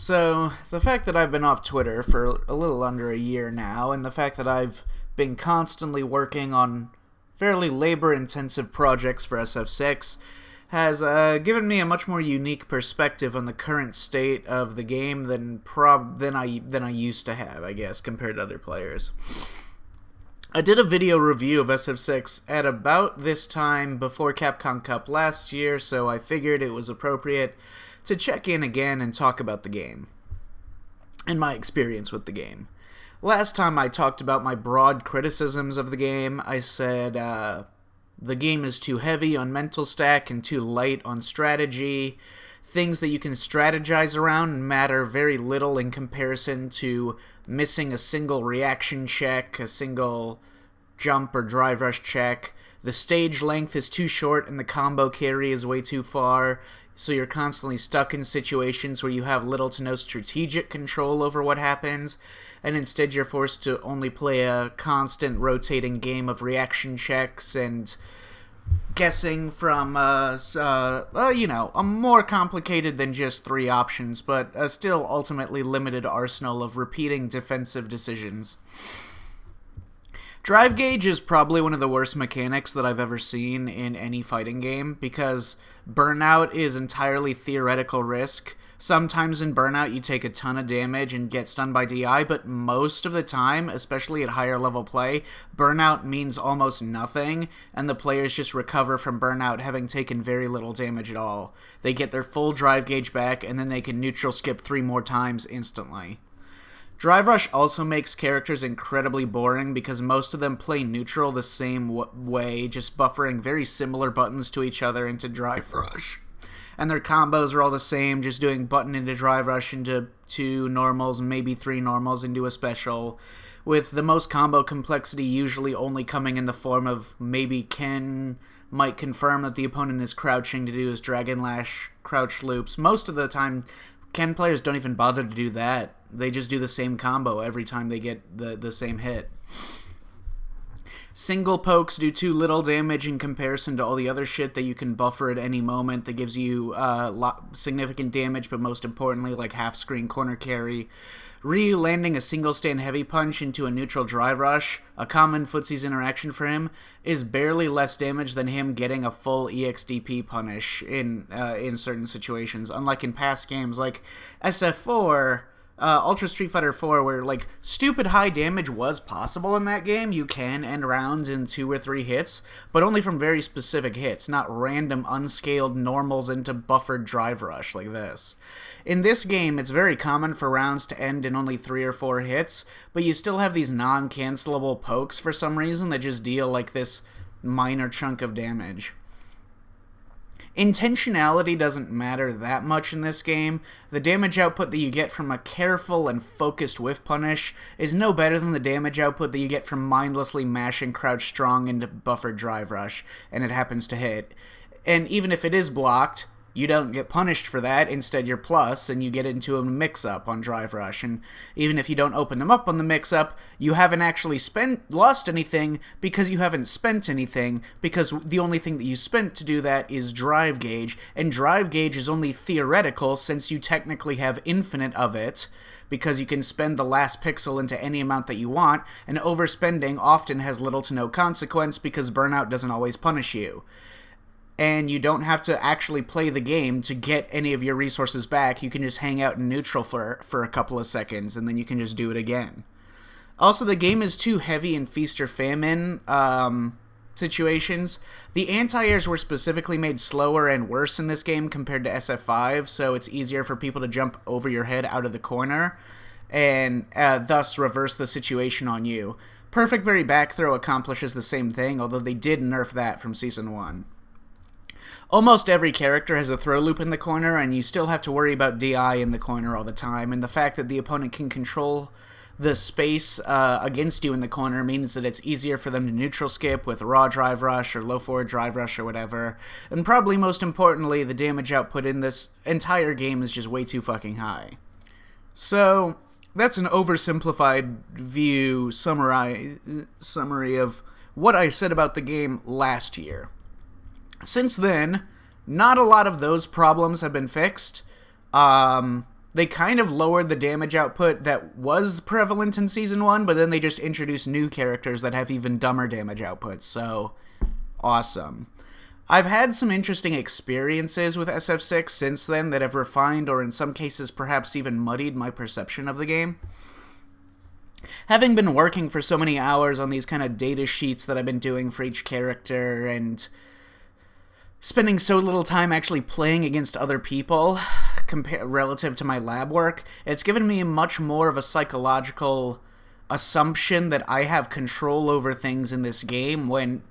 So, the fact that I've been off Twitter for a little under a year now, and the fact that I've been constantly working on fairly labor-intensive projects for SF6 has given me a much more unique perspective on the current state of the game than I used to have, I guess, compared to other players. I did a video review of SF6 at about this time before Capcom Cup last year, so I figured it was appropriate to check in again and talk about the game and my experience with the game. Last time I talked about my broad criticisms of the game. I said the game is too heavy on mental stack and too light on strategy. Things that you can strategize around matter very little in comparison to missing a single reaction check, a single jump or drive rush check. The stage length is too short and the combo carry is way too far, so you're constantly stuck in situations where you have little to no strategic control over what happens, and instead you're forced to only play a constant rotating game of reaction checks and guessing from, a more complicated than just three options, but a still ultimately limited arsenal of repeating defensive decisions. Drive gauge is probably one of the worst mechanics that I've ever seen in any fighting game, because burnout is entirely theoretical risk. Sometimes in burnout you take a ton of damage and get stunned by DI, but most of the time, especially at higher level play, burnout means almost nothing, and the players just recover from burnout having taken very little damage at all. They get their full drive gauge back, and then they can neutral skip 3 more times instantly. Drive Rush also makes characters incredibly boring because most of them play neutral the same way, just buffering very similar buttons to each other into Drive Rush. And their combos are all the same, just doing button into Drive Rush into 2 normals, maybe 3 normals into a special, with the most combo complexity usually only coming in the form of maybe Ken might confirm that the opponent is crouching to do his Dragon Lash crouch loops. Most of the time, Ken players don't even bother to do that. They just do the same combo every time they get the same hit. Single pokes do too little damage in comparison to all the other shit that you can buffer at any moment that gives you significant damage, but most importantly, like half-screen corner carry. Ryu landing a single stand heavy punch into a neutral drive rush, a common footsies interaction for him, is barely less damage than him getting a full EXDP punish in certain situations, unlike in past games like SF4, Ultra Street Fighter 4, where, like, stupid high damage was possible in that game. You can end rounds in 2 or 3 hits, but only from very specific hits, not random unscaled normals into buffered drive rush like this. In this game, it's very common for rounds to end in only 3 or 4 hits, but you still have these non-cancelable pokes for some reason that just deal, like, this minor chunk of damage. Intentionality doesn't matter that much in this game. The damage output that you get from a careful and focused whiff punish is no better than the damage output that you get from mindlessly mashing crouch strong into buffered drive rush, and it happens to hit. And even if it is blocked, you don't get punished for that. Instead, you're plus, and you get into a mix-up on Drive Rush. And even if you don't open them up on the mix-up, you haven't actually lost anything because you haven't spent anything, because the only thing that you spent to do that is Drive Gauge, and Drive Gauge is only theoretical since you technically have infinite of it, because you can spend the last pixel into any amount that you want, and overspending often has little to no consequence because burnout doesn't always punish you. And you don't have to actually play the game to get any of your resources back. You can just hang out in neutral for a couple of seconds, and then you can just do it again. Also, the game is too heavy in feast or famine situations. The anti-airs were specifically made slower and worse in this game compared to SF5, so it's easier for people to jump over your head out of the corner, and thus reverse the situation on you. Perfect Berry Back Throw accomplishes the same thing, although they did nerf that from Season 1. Almost every character has a throw loop in the corner, and you still have to worry about DI in the corner all the time, and the fact that the opponent can control the space against you in the corner means that it's easier for them to neutral skip with raw drive rush or low forward drive rush or whatever. And probably most importantly, the damage output in this entire game is just way too fucking high. So, that's an oversimplified view summary of what I said about the game last year. Since then, not a lot of those problems have been fixed. they kind of lowered the damage output that was prevalent in Season 1, but then they just introduced new characters that have even dumber damage outputs, so awesome. I've had some interesting experiences with SF6 since then that have refined or in some cases perhaps even muddied my perception of the game. Having been working for so many hours on these kind of data sheets that I've been doing for each character and spending so little time actually playing against other people relative to my lab work, it's given me much more of a psychological assumption that I have control over things in this game when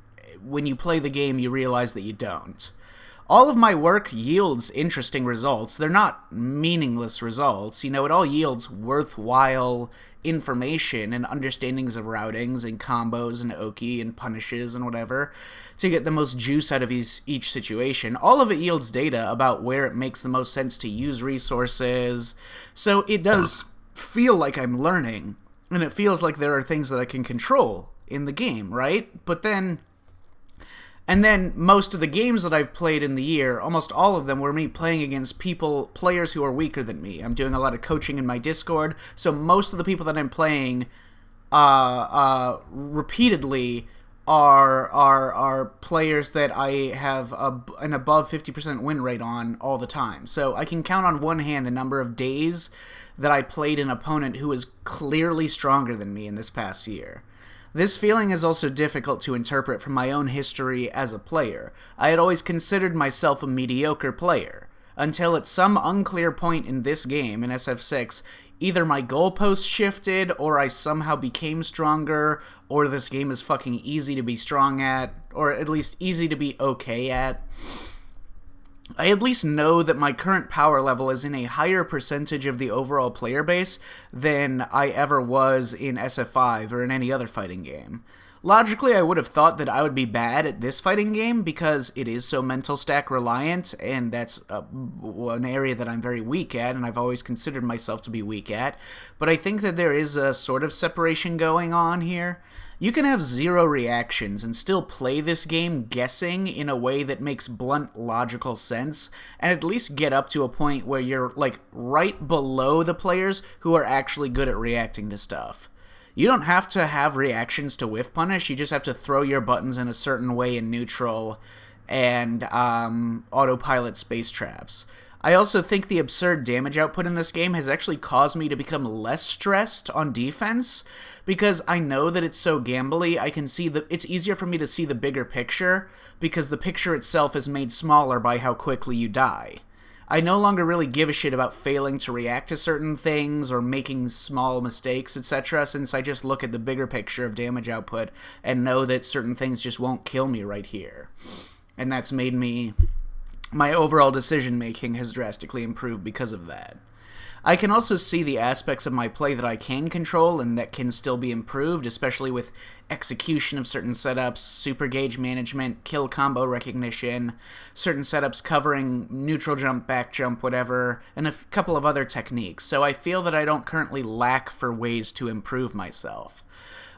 you play the game you realize that you don't. All of my work yields interesting results. They're not meaningless results. You know, it all yields worthwhile information and understandings of routings and combos and Oki and punishes and whatever to get the most juice out of each situation. All of it yields data about where it makes the most sense to use resources. So it does feel like I'm learning, and it feels like there are things that I can control in the game, right? And then most of the games that I've played in the year, almost all of them were me playing against players who are weaker than me. I'm doing a lot of coaching in my Discord, so most of the people that I'm playing repeatedly are players that I have an above 50% win rate on all the time. So I can count on one hand the number of days that I played an opponent who is clearly stronger than me in this past year. This feeling is also difficult to interpret from my own history as a player. I had always considered myself a mediocre player, until at some unclear point in this game, in SF6, either my goalposts shifted, or I somehow became stronger, or this game is fucking easy to be strong at, or at least easy to be okay at. I at least know that my current power level is in a higher percentage of the overall player base than I ever was in SF5 or in any other fighting game. Logically, I would have thought that I would be bad at this fighting game because it is so mental stack reliant, and that's an area that I'm very weak at, and I've always considered myself to be weak at. But I think that there is a sort of separation going on here. You can have zero reactions and still play this game guessing in a way that makes blunt logical sense, and at least get up to a point where you're, like, right below the players who are actually good at reacting to stuff. You don't have to have reactions to whiff punish, you just have to throw your buttons in a certain way in neutral and autopilot space traps. I also think the absurd damage output in this game has actually caused me to become less stressed on defense, because I know that it's so gambly. I can see it's easier for me to see the bigger picture, because the picture itself is made smaller by how quickly you die. I no longer really give a shit about failing to react to certain things or making small mistakes, etc., since I just look at the bigger picture of damage output and know that certain things just won't kill me right here. And that's made my overall decision-making has drastically improved because of that. I can also see the aspects of my play that I can control and that can still be improved, especially with execution of certain setups, super gauge management, kill combo recognition, certain setups covering neutral jump, back jump, whatever, and a couple of other techniques. So I feel that I don't currently lack for ways to improve myself.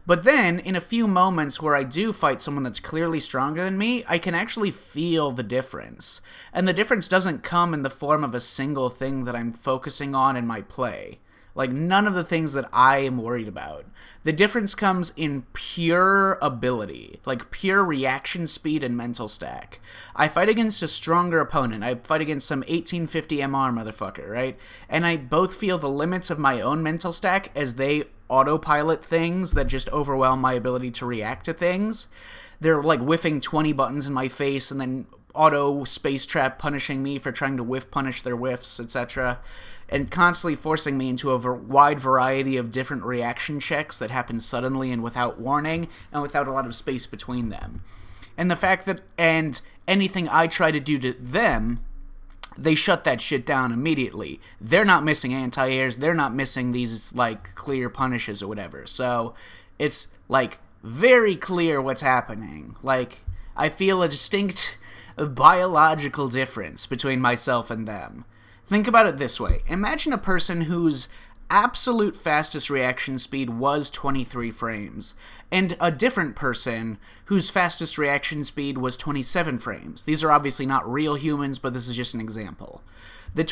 But then, in a few moments where I do fight someone that's clearly stronger than me, I can actually feel the difference. And the difference doesn't come in the form of a single thing that I'm focusing on in my play. Like, none of the things that I am worried about. The difference comes in pure ability, like pure reaction speed and mental stack. I fight against a stronger opponent. I fight against some 1850 MR motherfucker, right? And I both feel the limits of my own mental stack as they autopilot things that just overwhelm my ability to react to things. They're like whiffing 20 buttons in my face and then auto space trap punishing me for trying to whiff punish their whiffs, etc., and constantly forcing me into a wide variety of different reaction checks that happen suddenly and without warning and without a lot of space between them. And the fact that, and anything I try to do to them, they shut that shit down immediately. They're not missing anti-airs, they're not missing these, like, clear punishes or whatever. So, it's, like, very clear what's happening. Like, I feel a distinct biological difference between myself and them. Think about it this way. Imagine a person whose absolute fastest reaction speed was 23 frames, and a different person whose fastest reaction speed was 27 frames. These are obviously not real humans, but this is just an example. The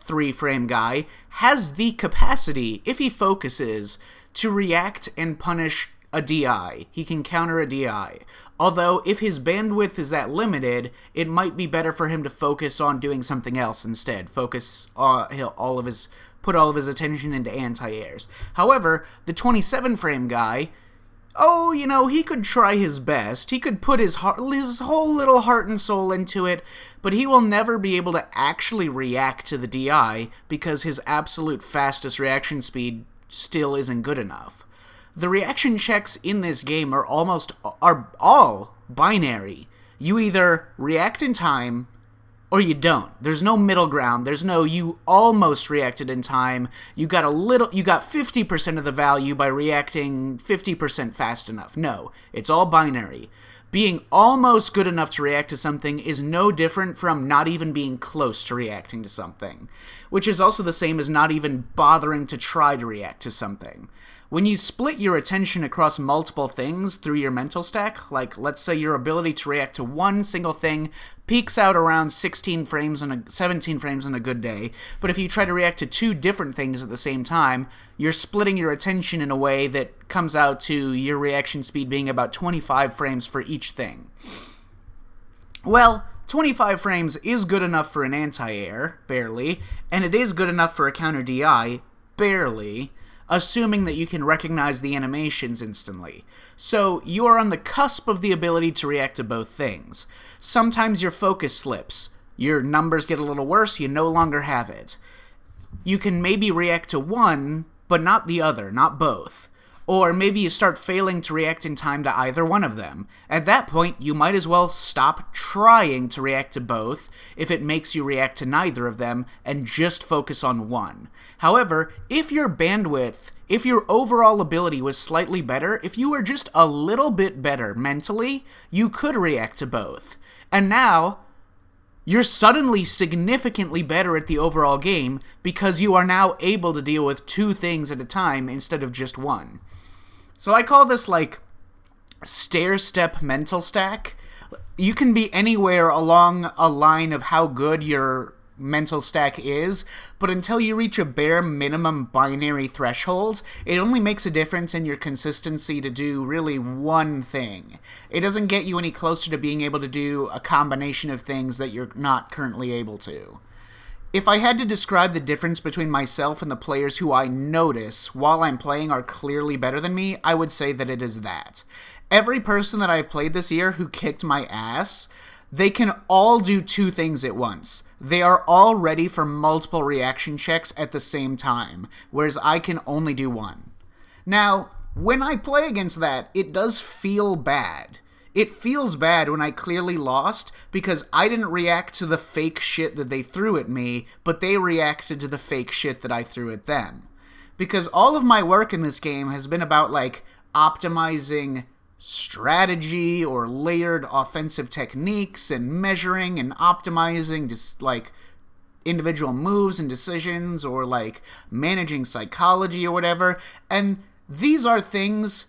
3-frame guy has the capacity, if he focuses, to react and punish a DI. He can counter a DI. Although, if his bandwidth is that limited, it might be better for him to focus on doing something else instead. Put all of his attention into anti-airs. However, the 27-frame guy, he could try his best. He could put his whole little heart and soul into it, but he will never be able to actually react to the DI because his absolute fastest reaction speed still isn't good enough. The reaction checks in this game are all binary. You either react in time or you don't. There's no middle ground. There's no you almost reacted in time. You got 50% of the value by reacting 50% fast enough. No, it's all binary. Being almost good enough to react to something is no different from not even being close to reacting to something, which is also the same as not even bothering to try to react to something. When you split your attention across multiple things through your mental stack, like let's say your ability to react to one single thing peaks out around 17 frames on a good day, but if you try to react to 2 different things at the same time, you're splitting your attention in a way that comes out to your reaction speed being about 25 frames for each thing. Well, 25 frames is good enough for an anti-air, barely, and it is good enough for a counter DI, barely, assuming that you can recognize the animations instantly. So, you are on the cusp of the ability to react to both things. Sometimes your focus slips. Your numbers get a little worse, you no longer have it. You can maybe react to one, but not the other, not both. Or maybe you start failing to react in time to either one of them. At that point, you might as well stop trying to react to both if it makes you react to neither of them and just focus on one. However, if your overall ability was slightly better, if you were just a little bit better mentally, you could react to both. And now, you're suddenly significantly better at the overall game because you are now able to deal with 2 things at a time instead of just one. So I call this like stair-step mental stack. You can be anywhere along a line of how good your mental stack is, but until you reach a bare minimum binary threshold, it only makes a difference in your consistency to do really one thing. It doesn't get you any closer to being able to do a combination of things that you're not currently able to. If I had to describe the difference between myself and the players who I notice while I'm playing are clearly better than me, I would say that it is that. Every person that I've played this year who kicked my ass, they can all do 2 things at once. They are all ready for multiple reaction checks at the same time, whereas I can only do one. Now, when I play against that, it does feel bad. It feels bad when I clearly lost because I didn't react to the fake shit that they threw at me, but they reacted to the fake shit that I threw at them. Because all of my work in this game has been about, like, optimizing strategy or layered offensive techniques and measuring and optimizing just like individual moves and decisions or like managing psychology or whatever, and these are things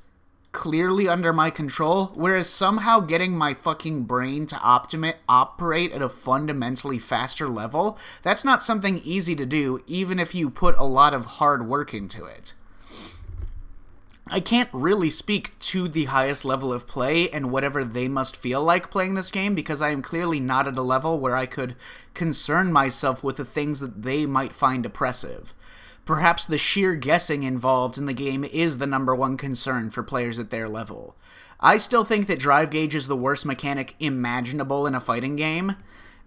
clearly under my control, whereas somehow getting my fucking brain to operate at a fundamentally faster level, that's not something easy to do even if you put a lot of hard work into it. I can't really speak to the highest level of play and whatever they must feel like playing this game because I am clearly not at a level where I could concern myself with the things that they might find oppressive. Perhaps the sheer guessing involved in the game is the number one concern for players at their level. I still think that drive gauge is the worst mechanic imaginable in a fighting game,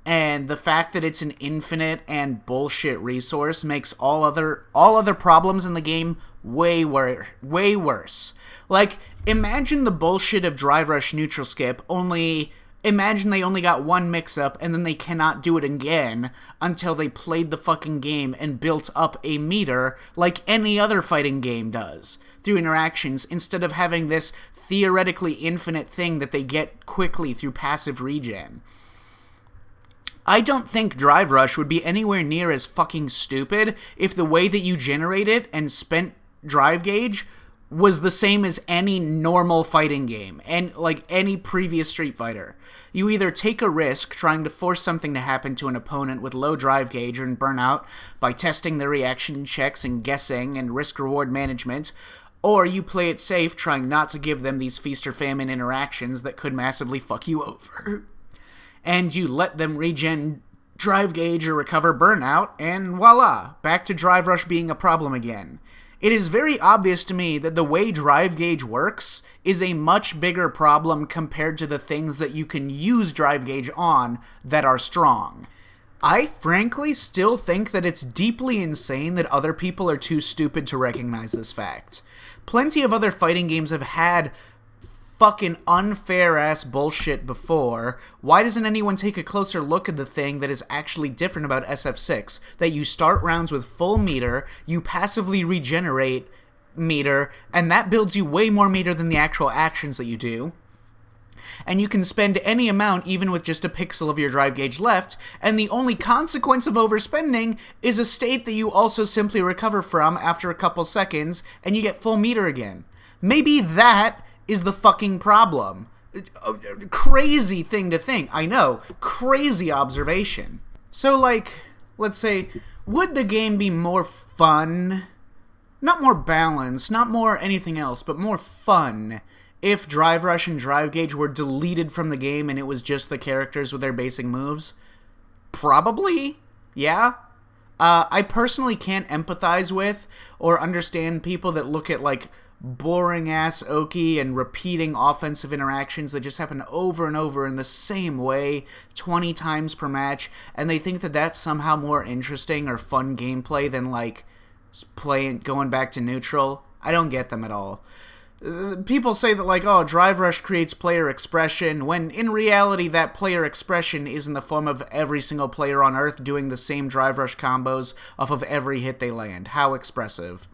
and the fact that it's an infinite and bullshit resource makes all other problems in the game way worse. Like, imagine the bullshit of drive rush neutral skip, only imagine they only got one mix-up and then they cannot do it again until they played the fucking game and built up a meter like any other fighting game does through interactions, instead of having this theoretically infinite thing that they get quickly through passive regen. I don't think Drive Rush would be anywhere near as fucking stupid if the way that you generate it and spent drive gauge was the same as any normal fighting game, and like any previous Street Fighter. You either take a risk trying to force something to happen to an opponent with low drive gauge and burnout by testing their reaction checks and guessing and risk-reward management, or you play it safe trying not to give them these feast-or-famine interactions that could massively fuck you over. And you let them regen drive gauge or recover burnout, and voila, back to drive rush being a problem again. It is very obvious to me that the way drive gauge works is a much bigger problem compared to the things that you can use drive gauge on that are strong. I frankly still think that it's deeply insane that other people are too stupid to recognize this fact. Plenty of other fighting games have had fucking unfair-ass bullshit before. Why doesn't anyone take a closer look at the thing that is actually different about SF6? That you start rounds with full meter, you passively regenerate meter, and that builds you way more meter than the actual actions that you do. And you can spend any amount even with just a pixel of your drive gauge left, and the only consequence of overspending is a state that you also simply recover from after a couple seconds, and you get full meter again. Maybe that is the fucking problem. Crazy thing to think. I know. Crazy observation. So, like, let's say, would the game be more fun? Not more balanced, not more anything else, but more fun if Drive Rush and Drive Gauge were deleted from the game and it was just the characters with their basic moves? Probably. Yeah. I personally can't empathize with or understand people that look at, like, boring-ass Oki and repeating offensive interactions that just happen over and over in the same way 20 times per match, and they think that that's somehow more interesting or fun gameplay than, like, going back to neutral. I don't get them at all. People say that, like, oh, Drive Rush creates player expression, when in reality that player expression is in the form of every single player on Earth doing the same Drive Rush combos off of every hit they land. How expressive.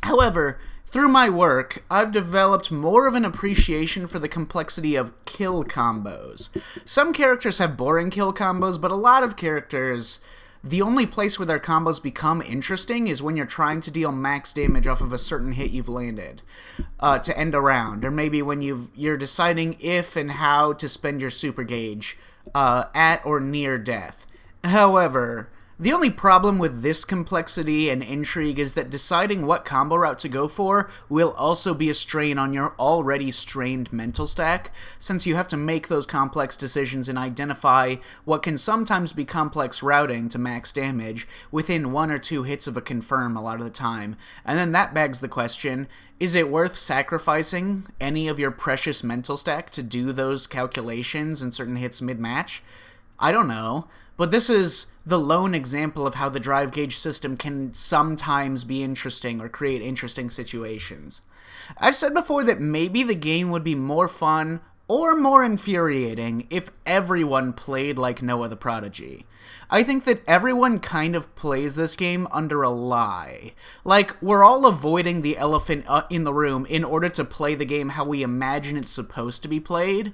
However, through my work, I've developed more of an appreciation for the complexity of kill combos. Some characters have boring kill combos, but a lot of characters, the only place where their combos become interesting is when you're trying to deal max damage off of a certain hit you've landed to end a round, or maybe when you're deciding if and how to spend your super gauge at or near death. However, the only problem with this complexity and intrigue is that deciding what combo route to go for will also be a strain on your already strained mental stack, since you have to make those complex decisions and identify what can sometimes be complex routing to max damage within 1 or 2 hits of a confirm a lot of the time. And then that begs the question, is it worth sacrificing any of your precious mental stack to do those calculations and certain hits mid-match? I don't know. But this is the lone example of how the drive gauge system can sometimes be interesting or create interesting situations. I've said before that maybe the game would be more fun or more infuriating if everyone played like Noah the Prodigy. I think that everyone kind of plays this game under a lie. Like, we're all avoiding the elephant in the room in order to play the game how we imagine it's supposed to be played.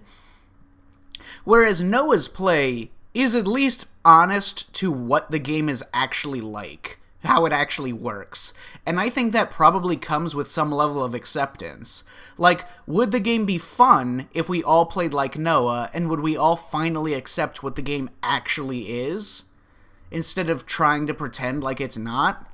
Whereas Noah's play is at least honest to what the game is actually like, how it actually works. And I think that probably comes with some level of acceptance. Like, would the game be fun if we all played like Noah, and would we all finally accept what the game actually is, instead of trying to pretend like it's not?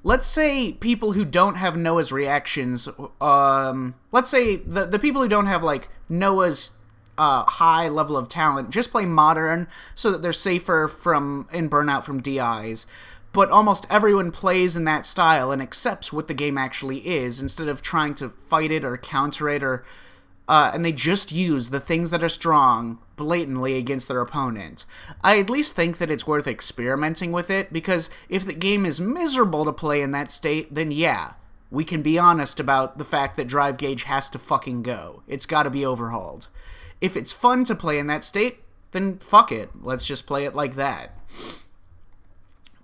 Let's say people who don't have Noah's reactions, let's say the people who don't have, like, Noah's high level of talent just play modern so that they're safer in burnout from DIs, but almost everyone plays in that style and accepts what the game actually is instead of trying to fight it or counter it, or and they just use the things that are strong blatantly against their opponent. I at least think that it's worth experimenting with it, because if the game is miserable to play in that state, then yeah, we can be honest about the fact that drive gauge has to fucking go. It's gotta be overhauled. If it's fun to play in that state, then fuck it. Let's just play it like that.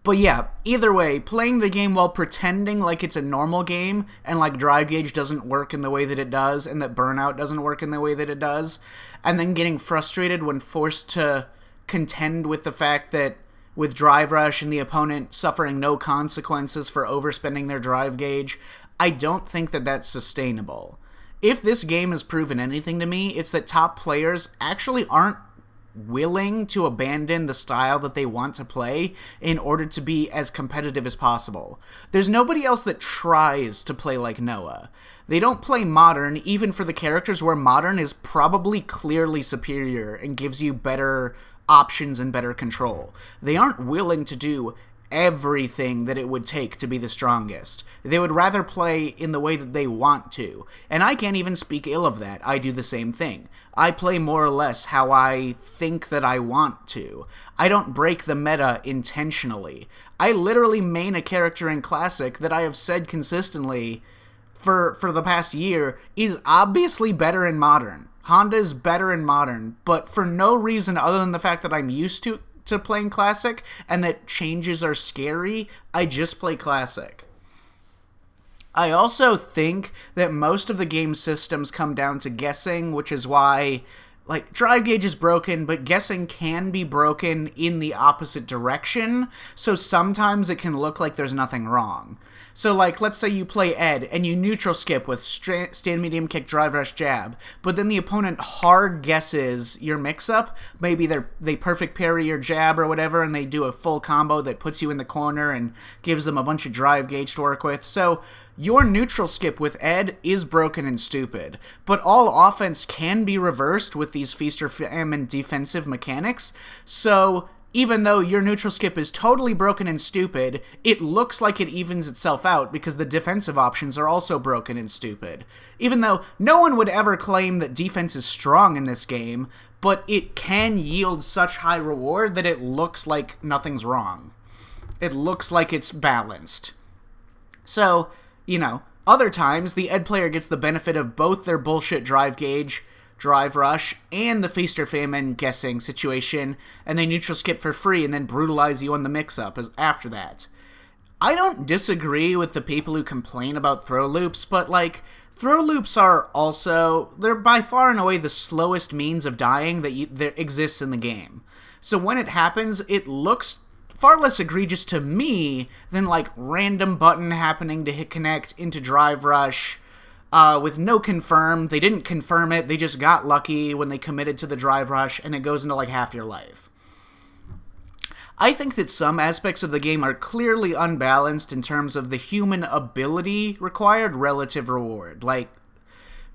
But yeah, either way, playing the game while pretending like it's a normal game, and like drive gauge doesn't work in the way that it does, and that burnout doesn't work in the way that it does, and then getting frustrated when forced to contend with the fact that with drive rush and the opponent suffering no consequences for overspending their drive gauge, I don't think that that's sustainable. If this game has proven anything to me, it's that top players actually aren't willing to abandon the style that they want to play in order to be as competitive as possible. There's nobody else that tries to play like Noah. They don't play Modern, even for the characters where Modern is probably clearly superior and gives you better options and better control. They aren't willing to do everything that it would take to be the strongest. They would rather play in the way that they want to. And I can't even speak ill of that. I do the same thing. I play more or less how I think that I want to. I don't break the meta intentionally. I literally main a character in Classic that I have said consistently for the past year is obviously better in Modern. Honda is better in Modern, but for no reason other than the fact that I'm used to playing Classic and that changes are scary, I just play Classic. I also think that most of the game systems come down to guessing, which is why, like, drive gauge is broken, but guessing can be broken in the opposite direction, so sometimes it can look like there's nothing wrong. So, like, let's say you play Ed, and you neutral skip with stand, medium, kick, drive, rush, jab, but then the opponent hard guesses your mix-up. Maybe they perfect parry your jab or whatever, and they do a full combo that puts you in the corner and gives them a bunch of drive gauge to work with. So, your neutral skip with Ed is broken and stupid, but all offense can be reversed with these feast or famine defensive mechanics, so even though your neutral skip is totally broken and stupid, it looks like it evens itself out because the defensive options are also broken and stupid. Even though no one would ever claim that defense is strong in this game, but it can yield such high reward that it looks like nothing's wrong. It looks like it's balanced. So, you know, other times the Ed player gets the benefit of both their bullshit drive gauge, drive rush, and the feast or famine guessing situation, and they neutral skip for free and then brutalize you on the mix-up after that. I don't disagree with the people who complain about throw loops, but, like, throw loops are also, they're by far and away the slowest means of dying that exists in the game. So when it happens, it looks far less egregious to me than, like, random button happening to hit connect into drive rush, with no confirm. They didn't confirm it, they just got lucky when they committed to the drive rush, and it goes into like half your life. I think that some aspects of the game are clearly unbalanced in terms of the human ability required relative reward. Like,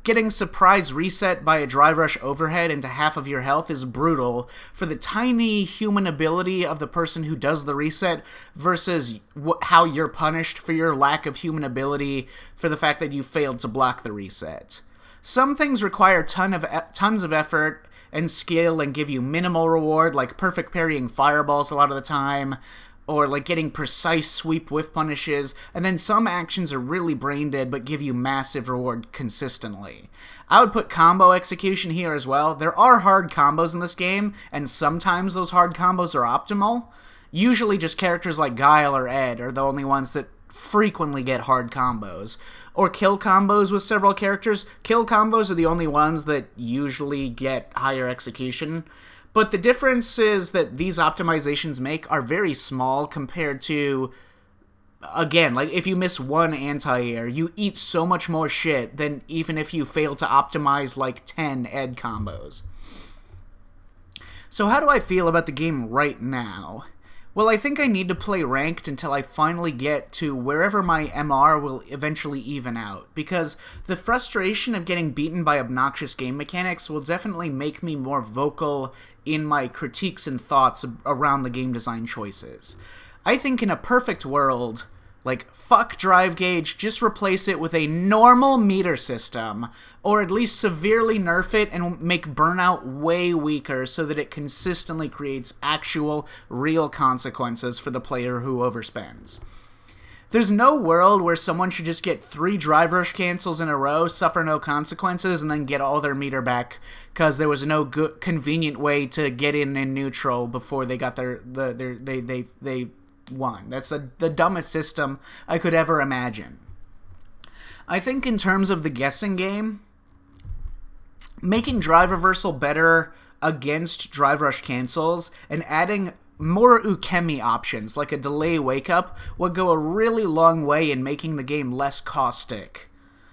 getting surprise reset by a drive rush overhead into half of your health is brutal for the tiny human ability of the person who does the reset versus how you're punished for your lack of human ability for the fact that you failed to block the reset. Some things require tons of effort and skill and give you minimal reward, like perfect parrying fireballs a lot of the time, or like getting precise sweep whiff punishes, and then some actions are really brain dead but give you massive reward consistently. I would put combo execution here as well. There are hard combos in this game, and sometimes those hard combos are optimal. Usually just characters like Guile or Ed are the only ones that frequently get hard combos. Or kill combos with several characters. Kill combos are the only ones that usually get higher execution. But the differences that these optimizations make are very small compared to, again, like if you miss one anti-air, you eat so much more shit than even if you fail to optimize like 10 Ed combos. So how do I feel about the game right now? Well, I think I need to play ranked until I finally get to wherever my MR will eventually even out, because the frustration of getting beaten by obnoxious game mechanics will definitely make me more vocal in my critiques and thoughts around the game design choices. I think in a perfect world, like, fuck drive gauge, just replace it with a normal meter system, or at least severely nerf it and make burnout way weaker so that it consistently creates actual, real consequences for the player who overspends. There's no world where someone should just get 3 drive rush cancels in a row, suffer no consequences, and then get all their meter back because there was no good, convenient way to get in neutral before they got they won. That's the dumbest system I could ever imagine. I think in terms of the guessing game, making drive reversal better against drive rush cancels and adding more ukemi options, like a delay wake-up, would go a really long way in making the game less caustic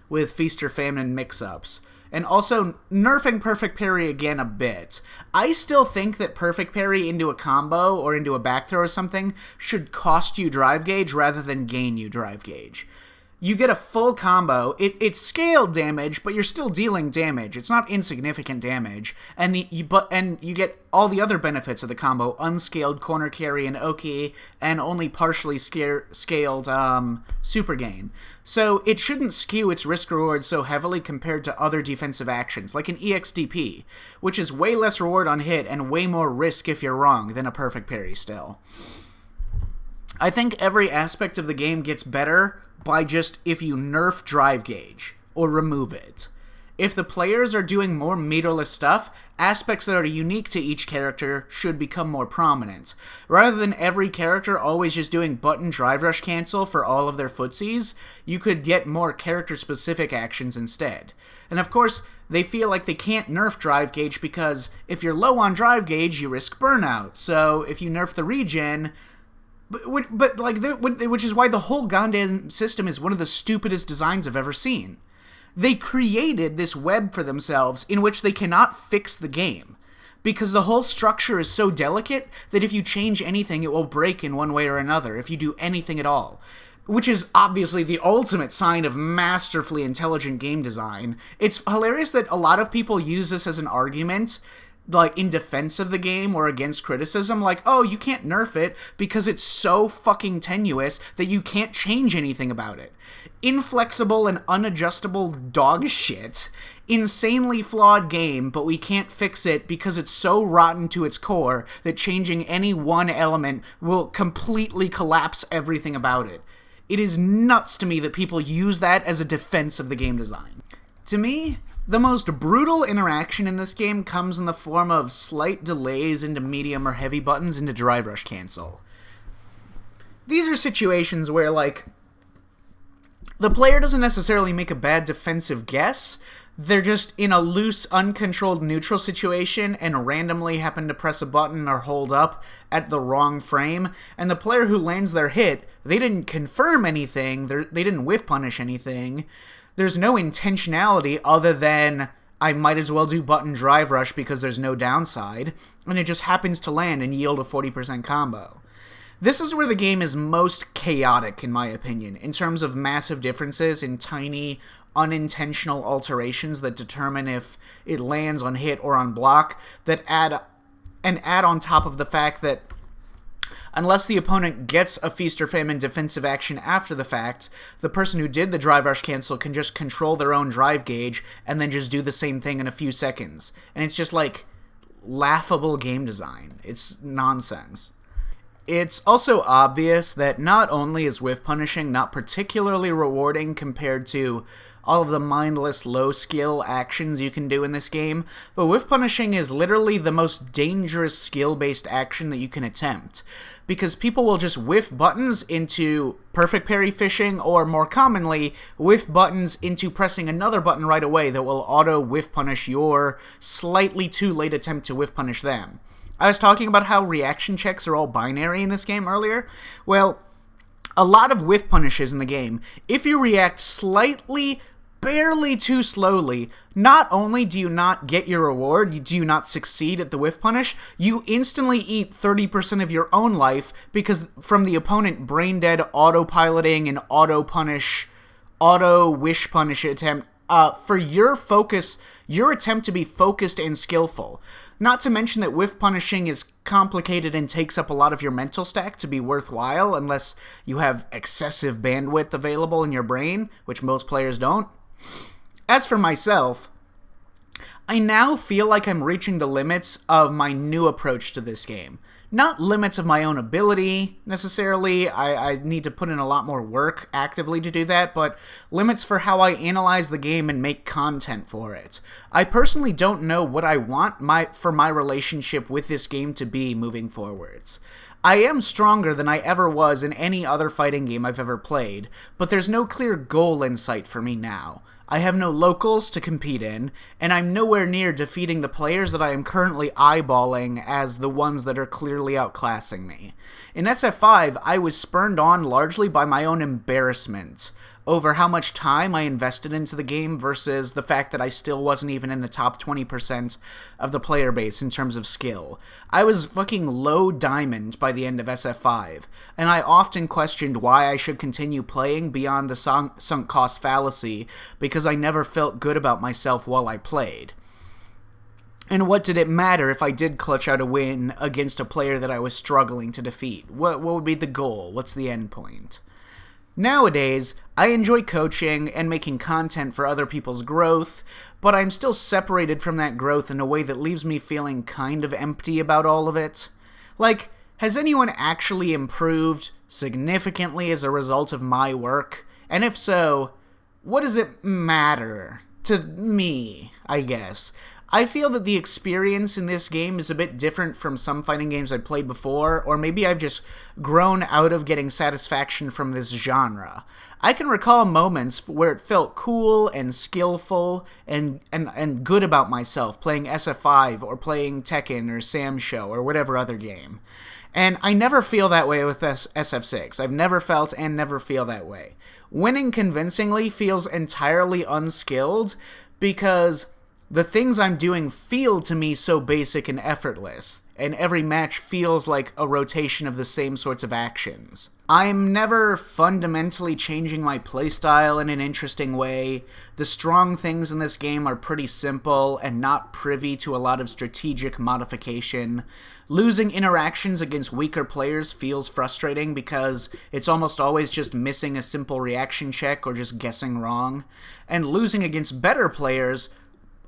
with feast or famine mix-ups. And also, nerfing perfect parry again a bit. I still think that perfect parry into a combo or into a back throw or something should cost you drive gauge rather than gain you drive gauge. You get a full combo, it's scaled damage, but you're still dealing damage. It's not insignificant damage. And you get all the other benefits of the combo, unscaled corner carry and Oki, and only partially scaled super gain. So it shouldn't skew its risk reward so heavily compared to other defensive actions, like an EXDP, which is way less reward on hit and way more risk if you're wrong than a perfect parry still. I think every aspect of the game gets better by just if you nerf drive gauge or remove it. If the players are doing more meterless stuff, aspects that are unique to each character should become more prominent. Rather than every character always just doing button drive rush cancel for all of their footsies, you could get more character-specific actions instead. And of course, they feel like they can't nerf drive gauge because if you're low on drive gauge, you risk burnout. So if you nerf the regen... which is why the whole goddamn system is one of the stupidest designs I've ever seen. They created this web for themselves in which they cannot fix the game, because the whole structure is so delicate that if you change anything, it will break in one way or another, if you do anything at all. Which is obviously the ultimate sign of masterfully intelligent game design. It's hilarious that a lot of people use this as an argument, like, in defense of the game or against criticism, like, oh, you can't nerf it because it's so fucking tenuous that you can't change anything about it. Inflexible and unadjustable dog shit. Insanely flawed game, but we can't fix it because it's so rotten to its core that changing any one element will completely collapse everything about it. It is nuts to me that people use that as a defense of the game design. To me, the most brutal interaction in this game comes in the form of slight delays into medium or heavy buttons into drive rush cancel. These are situations where, like, the player doesn't necessarily make a bad defensive guess, they're just in a loose, uncontrolled neutral situation and randomly happen to press a button or hold up at the wrong frame, and the player who lands their hit, they didn't confirm anything, they didn't whiff punish anything. There's no intentionality other than I might as well do button drive rush because there's no downside, and it just happens to land and yield a 40% combo. This is where the game is most chaotic, in my opinion, in terms of massive differences in tiny, unintentional alterations that determine if it lands on hit or on block, that add on top of the fact that unless the opponent gets a feast or famine defensive action after the fact, the person who did the drive rush cancel can just control their own drive gauge and then just do the same thing in a few seconds. And it's just like laughable game design. It's nonsense. It's also obvious that not only is whiff punishing not particularly rewarding compared to all of the mindless low-skill actions you can do in this game, but whiff punishing is literally the most dangerous skill-based action that you can attempt, because people will just whiff buttons into perfect parry fishing, or more commonly, whiff buttons into pressing another button right away that will auto-whiff punish your slightly too late attempt to whiff punish them. I was talking about how reaction checks are all binary in this game earlier. Well, a lot of whiff punishes in the game, if you react slightly, barely too slowly, not only do you not get your reward, do you not succeed at the whiff punish, you instantly eat 30% of your own life because from the opponent brain-dead autopiloting and auto-wish punish attempt for your attempt to be focused and skillful. Not to mention that whiff punishing is complicated and takes up a lot of your mental stack to be worthwhile unless you have excessive bandwidth available in your brain, which most players don't. As for myself, I now feel like I'm reaching the limits of my new approach to this game. Not limits of my own ability, necessarily. I need to put in a lot more work actively to do that, but limits for how I analyze the game and make content for it. I personally don't know what I want for my relationship with this game to be moving forwards. I am stronger than I ever was in any other fighting game I've ever played, but there's no clear goal in sight for me now. I have no locals to compete in, and I'm nowhere near defeating the players that I am currently eyeballing as the ones that are clearly outclassing me. In SF5, I was spurned on largely by my own embarrassment over how much time I invested into the game versus the fact that I still wasn't even in the top 20% of the player base in terms of skill. I was fucking low diamond by the end of SF5, and I often questioned why I should continue playing beyond the sunk cost fallacy because I never felt good about myself while I played. And what did it matter if I did clutch out a win against a player that I was struggling to defeat? What would be the goal? What's the end point? Nowadays, I enjoy coaching and making content for other people's growth, but I'm still separated from that growth in a way that leaves me feeling kind of empty about all of it. Like, has anyone actually improved significantly as a result of my work? And if so, what does it matter to me, I guess? I feel that the experience in this game is a bit different from some fighting games I've played before, or maybe I've just grown out of getting satisfaction from this genre. I can recall moments where it felt cool and skillful and good about myself playing SF5 or playing Tekken or Sam Show or whatever other game. And I never feel that way with SF6. I've never felt and never feel that way. Winning convincingly feels entirely unskilled because the things I'm doing feel to me so basic and effortless, and every match feels like a rotation of the same sorts of actions. I'm never fundamentally changing my playstyle in an interesting way. The strong things in this game are pretty simple and not privy to a lot of strategic modification. Losing interactions against weaker players feels frustrating because it's almost always just missing a simple reaction check or just guessing wrong. And losing against better players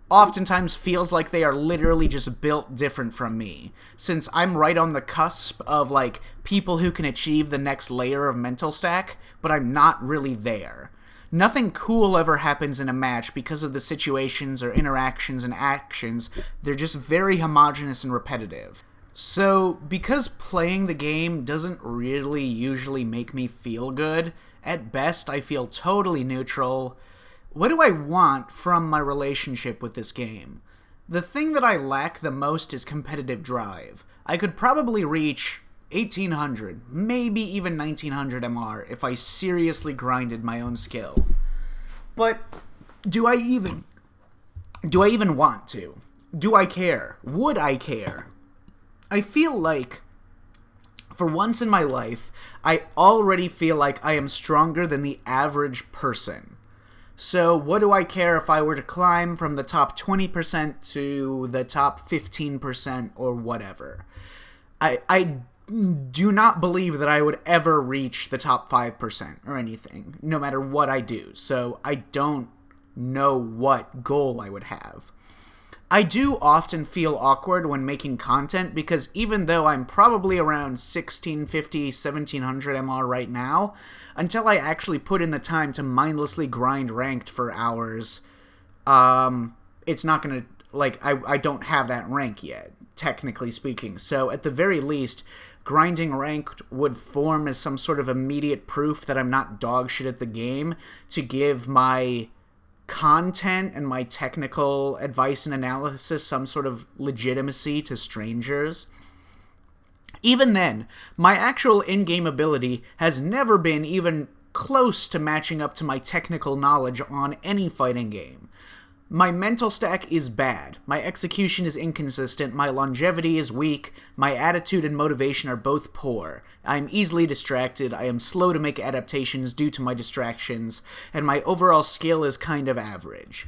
oftentimes feels like they are literally just built different from me, since I'm right on the cusp of, like, people who can achieve the next layer of mental stack, but I'm not really there. Nothing cool ever happens in a match because of the situations or interactions and actions. They're just very homogenous and repetitive. So, because playing the game doesn't really usually make me feel good, at best I feel totally neutral. What do I want from my relationship with this game? The thing that I lack the most is competitive drive. I could probably reach 1800, maybe even 1900 MR if I seriously grinded my own skill. But do I even want to? Do I care? Would I care? I feel like, for once in my life, I already feel like I am stronger than the average person. So what do I care if I were to climb from the top 20% to the top 15% or whatever? I do not believe that I would ever reach the top 5% or anything, no matter what I do. So I don't know what goal I would have. I do often feel awkward when making content because even though I'm probably around 1650, 1700 MR right now, until I actually put in the time to mindlessly grind ranked for hours, it's not going to, like, I don't have that rank yet, technically speaking. So at the very least, grinding ranked would form as some sort of immediate proof that I'm not dog shit at the game to give my content and my technical advice and analysis some sort of legitimacy to strangers. Even then, my actual in-game ability has never been even close to matching up to my technical knowledge on any fighting game. My mental stack is bad, my execution is inconsistent, my longevity is weak, my attitude and motivation are both poor, I am easily distracted, I am slow to make adaptations due to my distractions, and my overall skill is kind of average.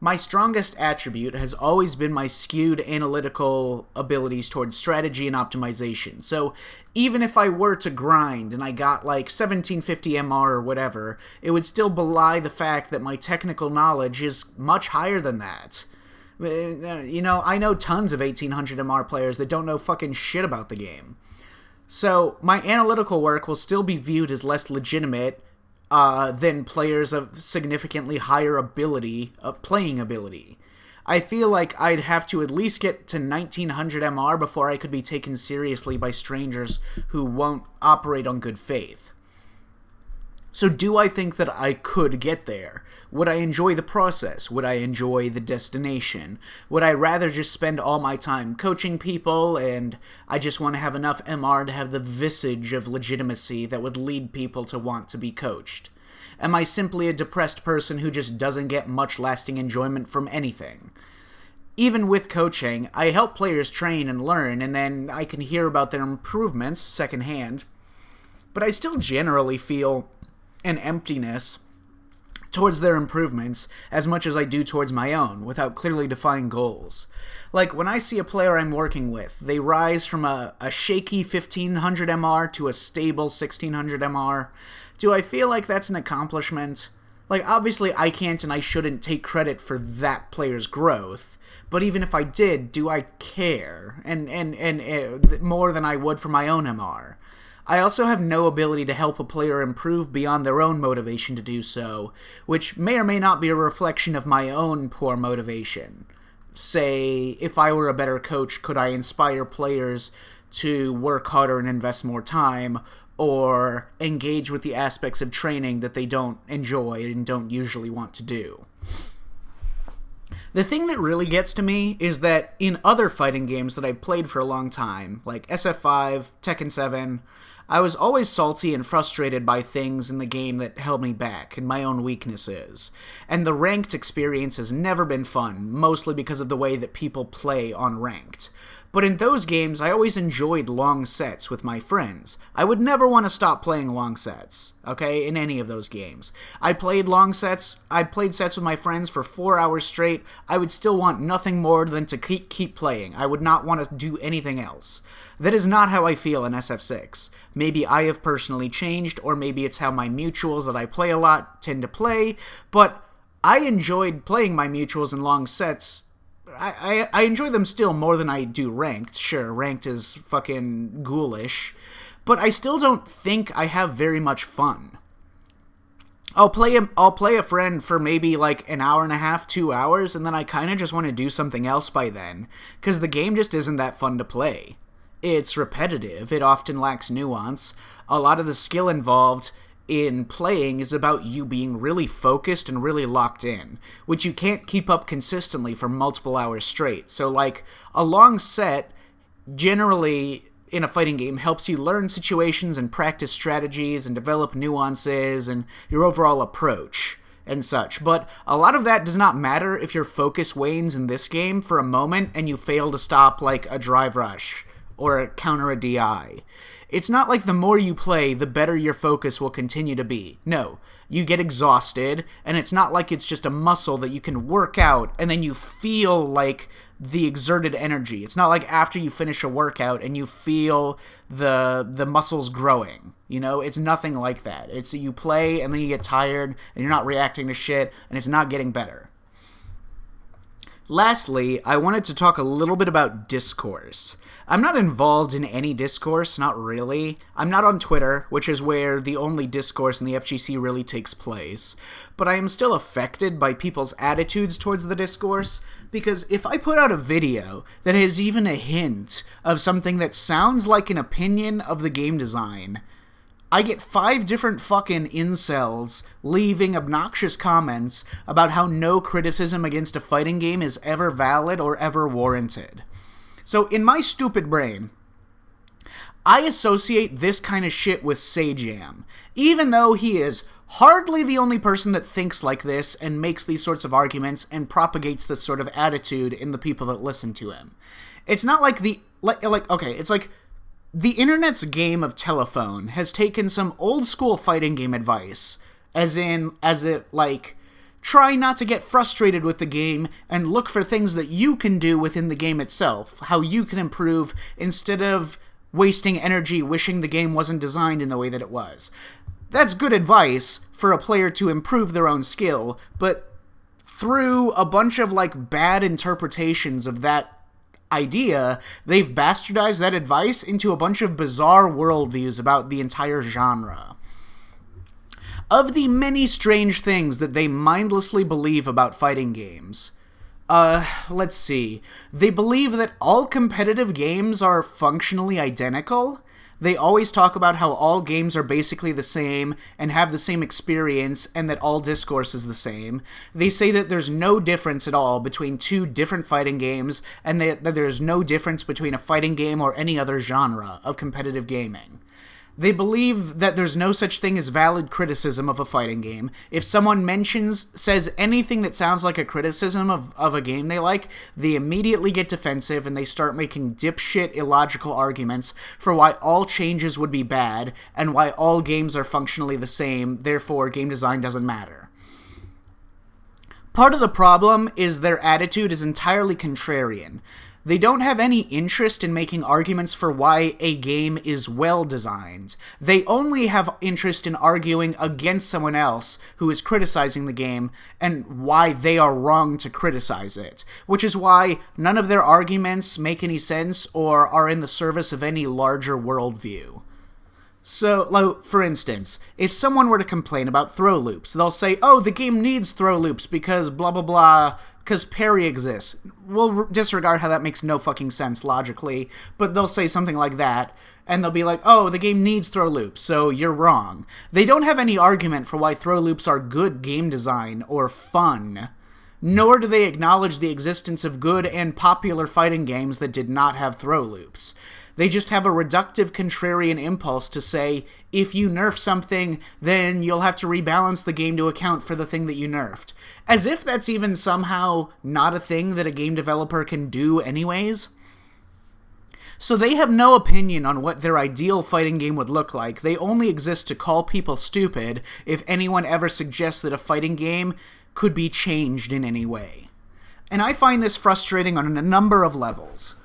My strongest attribute has always been my skewed analytical abilities towards strategy and optimization. So even if I were to grind and I got like 1750 MR or whatever, it would still belie the fact that my technical knowledge is much higher than that. You know, I know tons of 1800 MR players that don't know fucking shit about the game. So my analytical work will still be viewed as less legitimate than players of significantly higher ability, playing ability. I feel like I'd have to at least get to 1900 MR before I could be taken seriously by strangers who won't operate on good faith. So do I think that I could get there? Would I enjoy the process? Would I enjoy the destination? Would I rather just spend all my time coaching people and I just want to have enough MR to have the visage of legitimacy that would lead people to want to be coached? Am I simply a depressed person who just doesn't get much lasting enjoyment from anything? Even with coaching, I help players train and learn, and then I can hear about their improvements secondhand, but I still generally feel an emptiness towards their improvements as much as I do towards my own, without clearly defined goals. Like, when I see a player I'm working with, they rise from a shaky 1500 MR to a stable 1600 MR, do I feel like that's an accomplishment? Like, obviously I can't and I shouldn't take credit for that player's growth, but even if I did, do I care? And more than I would for my own MR. I also have no ability to help a player improve beyond their own motivation to do so, which may or may not be a reflection of my own poor motivation. Say, if I were a better coach, could I inspire players to work harder and invest more time, or engage with the aspects of training that they don't enjoy and don't usually want to do? The thing that really gets to me is that in other fighting games that I've played for a long time, like SF5, Tekken 7, I was always salty and frustrated by things in the game that held me back and my own weaknesses. And the ranked experience has never been fun, mostly because of the way that people play on ranked. But in those games, I always enjoyed long sets with my friends. I would never want to stop playing long sets, okay, in any of those games. I played sets with my friends for 4 hours straight. I would still want nothing more than to keep playing. I would not want to do anything else. That is not how I feel in SF6. Maybe I have personally changed, or maybe it's how my mutuals that I play a lot tend to play, but I enjoyed playing my mutuals in long sets. I enjoy them still more than I do ranked. Sure, ranked is fucking ghoulish, but I still don't think I have very much fun. I'll play a friend for maybe like an hour and a half, 2 hours, and then I kind of just want to do something else by then, because the game just isn't that fun to play. It's repetitive, it often lacks nuance. A lot of the skill involved in playing is about you being really focused and really locked in, which you can't keep up consistently for multiple hours straight. So, like, a long set, generally, in a fighting game, helps you learn situations and practice strategies and develop nuances and your overall approach and such. But a lot of that does not matter if your focus wanes in this game for a moment and you fail to stop, like, a drive rush or counter a DI. It's not like the more you play, the better your focus will continue to be. No, you get exhausted, and it's not like it's just a muscle that you can work out, and then you feel like the exerted energy. It's not like after you finish a workout and you feel the muscles growing. You know, it's nothing like that. It's you play, and then you get tired, and you're not reacting to shit, and it's not getting better. Lastly, I wanted to talk a little bit about Discourse. I'm not involved in any Discourse, not really. I'm not on Twitter, which is where the only discourse in the FGC really takes place. But I am still affected by people's attitudes towards the Discourse, because if I put out a video that has even a hint of something that sounds like an opinion of the game design, I get 5 different fucking incels leaving obnoxious comments about how no criticism against a fighting game is ever valid or ever warranted. So in my stupid brain, I associate this kind of shit with Sajam, even though he is hardly the only person that thinks like this and makes these sorts of arguments and propagates this sort of attitude in the people that listen to him. It's not like it's like the internet's game of telephone has taken some old school fighting game advice, try not to get frustrated with the game and look for things that you can do within the game itself, how you can improve instead of wasting energy wishing the game wasn't designed in the way that it was. That's good advice for a player to improve their own skill, but through a bunch of bad interpretations of that idea, they've bastardized that advice into a bunch of bizarre worldviews about the entire genre. Of the many strange things that they mindlessly believe about fighting games, let's see. They believe that all competitive games are functionally identical. They always talk about how all games are basically the same and have the same experience and that all discourse is the same. They say that there's no difference at all between two different fighting games and that there's no difference between a fighting game or any other genre of competitive gaming. They believe that there's no such thing as valid criticism of a fighting game. If someone says anything that sounds like a criticism of a game they like, they immediately get defensive and they start making dipshit illogical arguments for why all changes would be bad and why all games are functionally the same, therefore game design doesn't matter. Part of the problem is their attitude is entirely contrarian. They don't have any interest in making arguments for why a game is well designed. They only have interest in arguing against someone else who is criticizing the game and why they are wrong to criticize it, which is why none of their arguments make any sense or are in the service of any larger worldview. So, for instance, if someone were to complain about throw loops, they'll say, oh, the game needs throw loops because blah blah blah, because parry exists. We'll disregard how that makes no fucking sense logically, but they'll say something like that, and they'll be like, oh, the game needs throw loops, so you're wrong. They don't have any argument for why throw loops are good game design or fun, nor do they acknowledge the existence of good and popular fighting games that did not have throw loops. They just have a reductive contrarian impulse to say, if you nerf something, then you'll have to rebalance the game to account for the thing that you nerfed. As if that's even somehow not a thing that a game developer can do anyways. So they have no opinion on what their ideal fighting game would look like. They only exist to call people stupid if anyone ever suggests that a fighting game could be changed in any way. And I find this frustrating on a number of levels.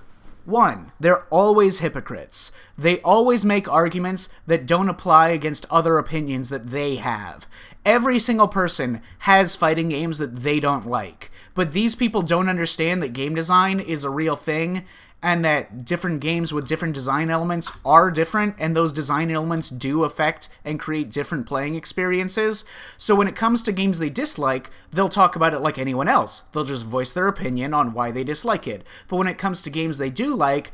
1. They're always hypocrites. They always make arguments that don't apply against other opinions that they have. Every single person has fighting games that they don't like, but these people don't understand that game design is a real thing, and that different games with different design elements are different, and those design elements do affect and create different playing experiences. So when it comes to games they dislike, they'll talk about it like anyone else. They'll just voice their opinion on why they dislike it. But when it comes to games they do like,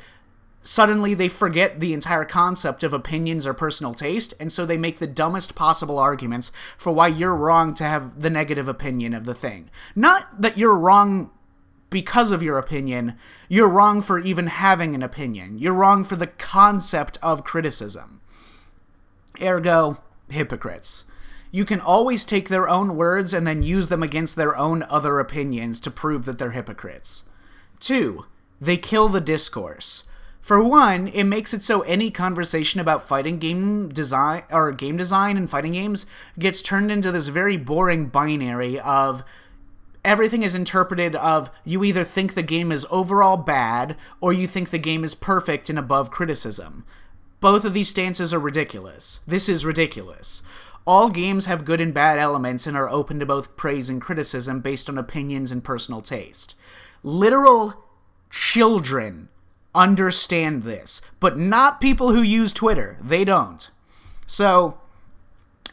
suddenly they forget the entire concept of opinions or personal taste, and so they make the dumbest possible arguments for why you're wrong to have the negative opinion of the thing. Not that you're wrong because of your opinion, you're wrong for even having an opinion. You're wrong for the concept of criticism. Ergo, hypocrites. You can always take their own words and then use them against their own other opinions to prove that they're hypocrites. 2. They kill the discourse. For one, it makes it so any conversation about fighting game design and fighting games gets turned into this very boring binary of everything is interpreted of you either think the game is overall bad or you think the game is perfect and above criticism. Both of these stances are ridiculous. This is ridiculous. All games have good and bad elements and are open to both praise and criticism based on opinions and personal taste. Literal children understand this, but not people who use Twitter. They don't. So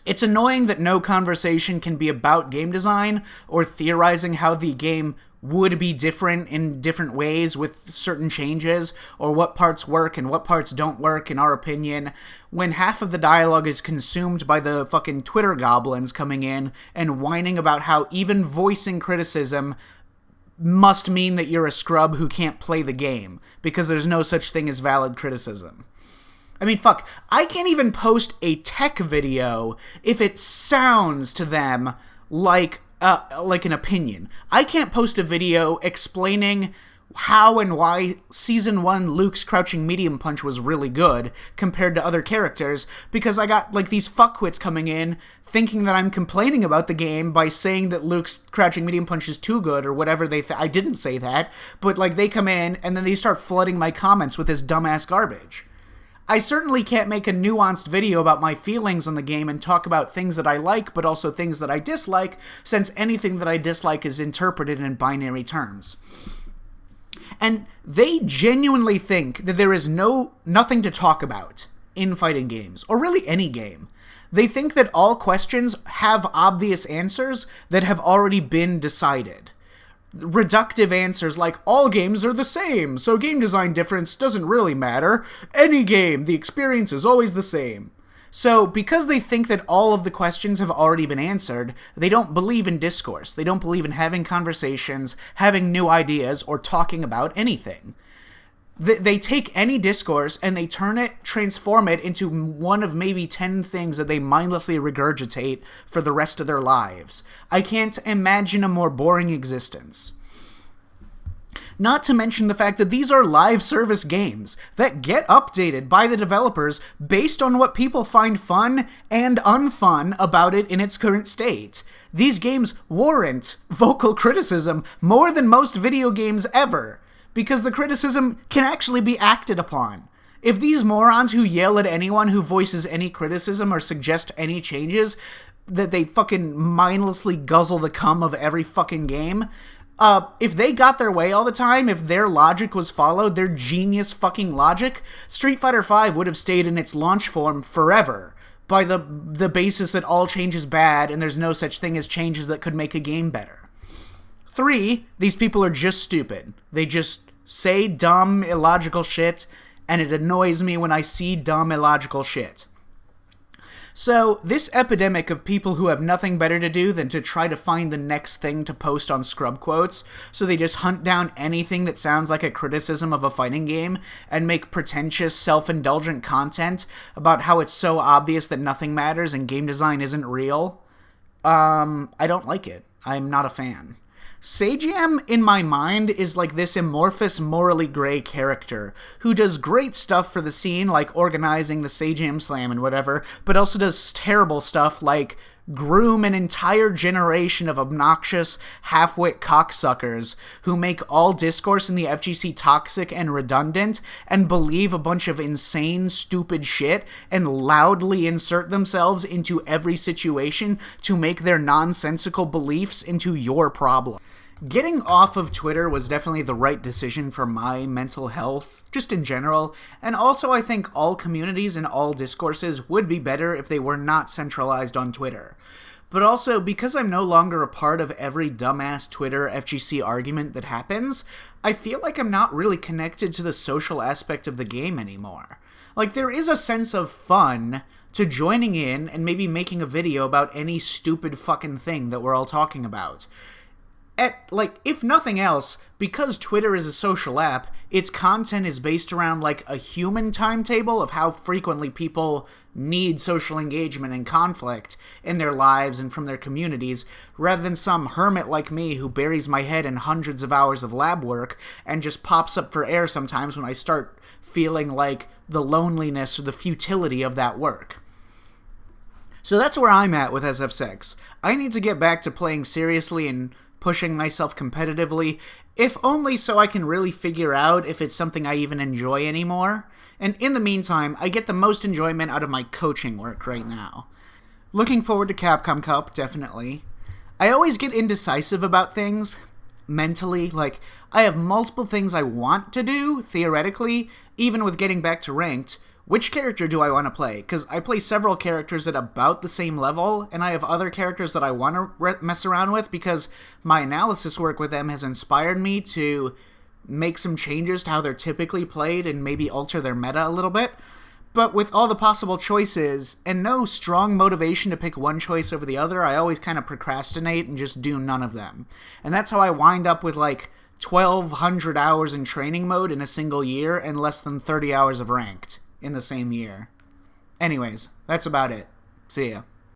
it's annoying that no conversation can be about game design or theorizing how the game would be different in different ways with certain changes, or what parts work and what parts don't work in our opinion, when half of the dialogue is consumed by the fucking Twitter goblins coming in and whining about how even voicing criticism must mean that you're a scrub who can't play the game, because there's no such thing as valid criticism. I mean, fuck, I can't even post a tech video if it sounds to them like an opinion. I can't post a video explaining how and why Season 1 Luke's crouching medium punch was really good compared to other characters, because I got, these fuckwits coming in thinking that I'm complaining about the game by saying that Luke's crouching medium punch is too good or whatever I didn't say that, but, they come in and then they start flooding my comments with this dumbass garbage. I certainly can't make a nuanced video about my feelings on the game and talk about things that I like, but also things that I dislike, since anything that I dislike is interpreted in binary terms. And they genuinely think that there is nothing to talk about in fighting games, or really any game. They think that all questions have obvious answers that have already been decided. reductive answers like, all games are the same, so game design difference doesn't really matter. Any game, the experience is always the same. So, because they think that all of the questions have already been answered, they don't believe in discourse. They don't believe in having conversations, having new ideas, or talking about anything. They take any discourse and they transform it into one of maybe 10 things that they mindlessly regurgitate for the rest of their lives. I can't imagine a more boring existence. Not to mention the fact that these are live service games that get updated by the developers based on what people find fun and unfun about it in its current state. These games warrant vocal criticism more than most video games ever, because the criticism can actually be acted upon. If these morons who yell at anyone who voices any criticism or suggest any changes, that they fucking mindlessly guzzle the cum of every fucking game, if they got their way all the time, if their logic was followed, their genius fucking logic, Street Fighter V would have stayed in its launch form forever, by the basis that all change is bad and there's no such thing as changes that could make a game better. 3, these people are just stupid. They just say dumb, illogical shit, and it annoys me when I see dumb, illogical shit. So, this epidemic of people who have nothing better to do than to try to find the next thing to post on scrub quotes, so they just hunt down anything that sounds like a criticism of a fighting game and make pretentious, self-indulgent content about how it's so obvious that nothing matters and game design isn't real, I don't like it. I'm not a fan. Sageyam, in my mind, is like this amorphous, morally gray character who does great stuff for the scene, like organizing the Sageyam Slam and whatever, but also does terrible stuff like groom an entire generation of obnoxious, half-wit cocksuckers who make all discourse in the FGC toxic and redundant and believe a bunch of insane, stupid shit and loudly insert themselves into every situation to make their nonsensical beliefs into your problem. Getting off of Twitter was definitely the right decision for my mental health, just in general, and also I think all communities and all discourses would be better if they were not centralized on Twitter. But also, because I'm no longer a part of every dumbass Twitter FGC argument that happens, I feel like I'm not really connected to the social aspect of the game anymore. Like, there is a sense of fun to joining in and maybe making a video about any stupid fucking thing that we're all talking about. If nothing else, because Twitter is a social app, its content is based around, a human timetable of how frequently people need social engagement and conflict in their lives and from their communities, rather than some hermit like me who buries my head in hundreds of hours of lab work and just pops up for air sometimes when I start feeling like the loneliness or the futility of that work. So that's where I'm at with SF6. I need to get back to playing seriously and pushing myself competitively, if only so I can really figure out if it's something I even enjoy anymore. And in the meantime, I get the most enjoyment out of my coaching work right now. Looking forward to Capcom Cup, definitely. I always get indecisive about things, mentally. I have multiple things I want to do, theoretically, even with getting back to ranked. Which character do I want to play? Because I play several characters at about the same level, and I have other characters that I want to mess around with because my analysis work with them has inspired me to make some changes to how they're typically played and maybe alter their meta a little bit. But with all the possible choices and no strong motivation to pick one choice over the other, I always kind of procrastinate and just do none of them. And that's how I wind up with 1,200 hours in training mode in a single year and less than 30 hours of ranked in the same year. Anyways, that's about it. See ya.